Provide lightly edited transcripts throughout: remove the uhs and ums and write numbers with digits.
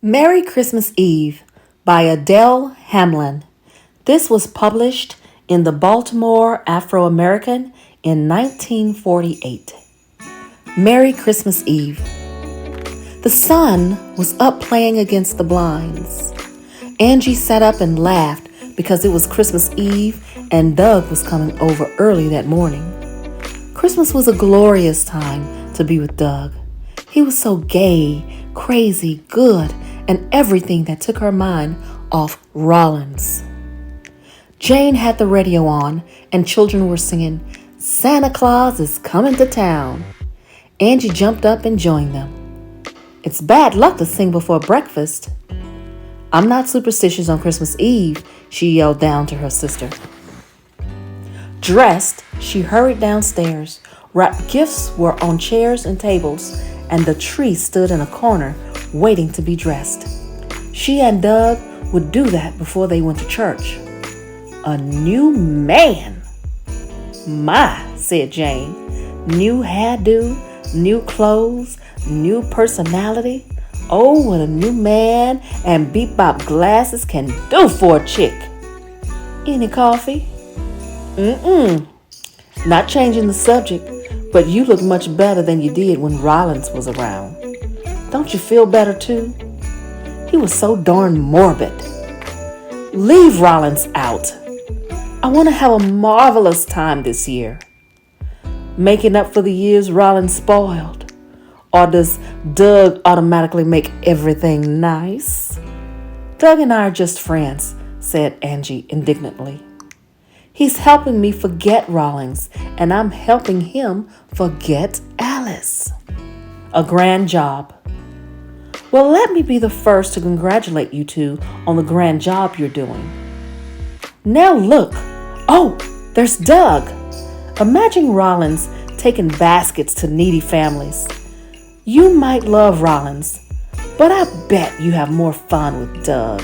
Merry Christmas Eve by Adele Hamlin. This was published in the Baltimore Afro American in 1948. Merry Christmas Eve. The sun was up playing against the blinds. Angie sat up and laughed because it was Christmas Eve and Doug was coming over early that morning. Christmas was a glorious time to be with Doug. He was so gay, crazy, good, and everything that took her mind off Rollins. Jane had the radio on, and children were singing, "Santa Claus is coming to town." Angie jumped up and joined them. "It's bad luck to sing before breakfast." "I'm not superstitious on Christmas Eve," she yelled down to her sister. Dressed, she hurried downstairs. Wrapped gifts were on chairs and tables, and the tree stood in a corner waiting to be dressed. She and Doug would do that before they went to church. "A new man." "My," said Jane. "New hairdo, new clothes, new personality. Oh, what a new man and bebop glasses can do for a chick." "Any coffee?" Not changing the subject, but you look much better than you did when Rollins was around. Don't you feel better too? He was so darn morbid. Leave Rollins out. I want to have a marvelous time this year. Making up for the years Rollins spoiled. Or does Doug automatically make everything nice? "Doug and I are just friends," said Angie indignantly. "He's helping me forget Rollins, and I'm helping him forget Alice. A grand job." "Well, let me be the first to congratulate you two on the grand job you're doing." "Now look. Oh, there's Doug." Imagine Rollins taking baskets to needy families. You might love Rollins, but I bet you have more fun with Doug.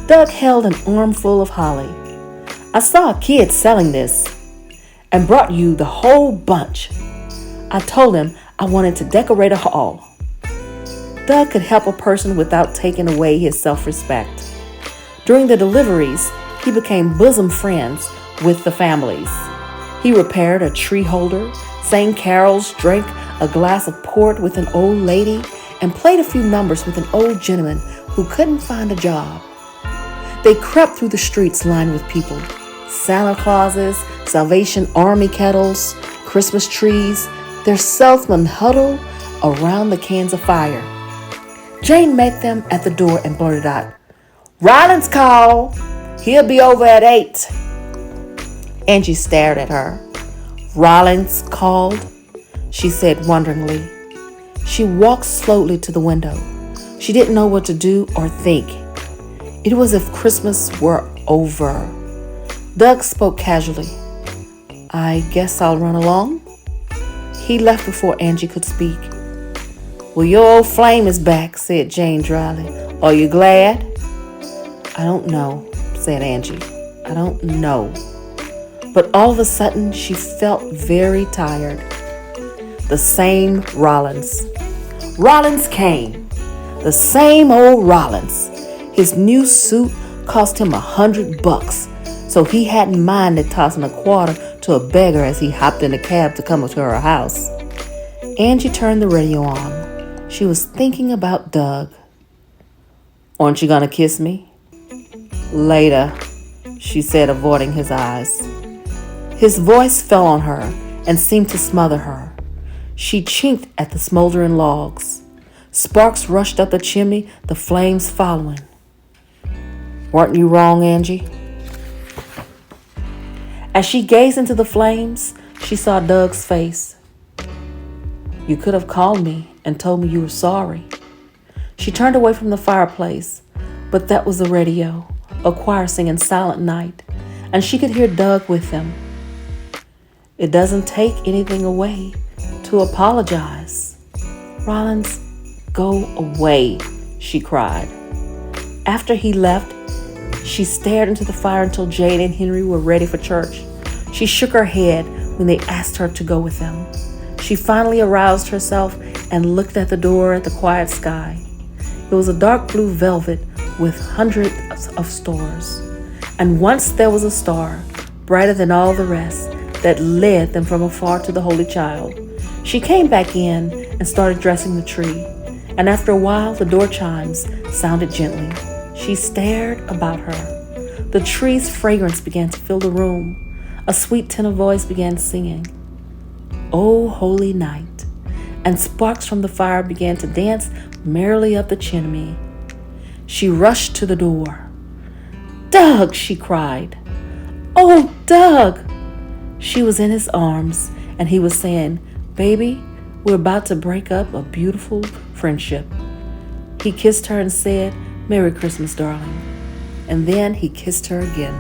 Doug held an armful of holly. "I saw a kid selling this and brought you the whole bunch. I told him I wanted to decorate a hall." Doug could help a person without taking away his self-respect. During the deliveries, he became bosom friends with the families. He repaired a tree holder, sang carols, drank a glass of port with an old lady, and played a few numbers with an old gentleman who couldn't find a job. They crept through the streets lined with people. Santa Clauses, Salvation Army kettles, Christmas trees, their salesmen huddled around the cans of fire. Jane met them at the door and blurted out, "Rollins called. He'll be over at 8. Angie stared at her. "Rollins called?" she said wonderingly. She walked slowly to the window. She didn't know what to do or think. It was as if Christmas were over. Doug spoke casually. "I guess I'll run along." He left before Angie could speak. "Well, your old flame is back," said Jane dryly. "Are you glad?" "I don't know," said Angie. "I don't know." But all of a sudden, she felt very tired. The same Rollins. Rollins came. The same old Rollins. His new suit cost him $100, so he hadn't minded tossing a quarter to a beggar as he hopped in a cab to come to her house. Angie turned the radio on. She was thinking about Doug. "Aren't you gonna kiss me?" "Later," she said, avoiding his eyes. His voice fell on her and seemed to smother her. She chinked at the smoldering logs. Sparks rushed up the chimney, the flames following. "Weren't you wrong, Angie?" As she gazed into the flames, she saw Doug's face. "You could have called me and told me you were sorry." She turned away from the fireplace, but that was the radio, a choir singing Silent Night, and she could hear Doug with them. "It doesn't take anything away to apologize." "Rollins, go away," she cried. After he left, she stared into the fire until Jane and Henry were ready for church. She shook her head when they asked her to go with them. She finally aroused herself and looked at the door at the quiet sky. It was a dark blue velvet with hundreds of stars. And once there was a star, brighter than all the rest, that led them from afar to the Holy Child. She came back in and started dressing the tree. And after a while, the door chimes sounded gently. She stared about her. The tree's fragrance began to fill the room. A sweet tenor voice began singing, "O holy night," and sparks from the fire began to dance merrily up the chimney. She rushed to the door. "Doug!" she cried. "Oh, Doug!" She was in his arms, and he was saying, "Baby, we're about to break up a beautiful friendship." He kissed her and said, "Merry Christmas, darling." And then he kissed her again.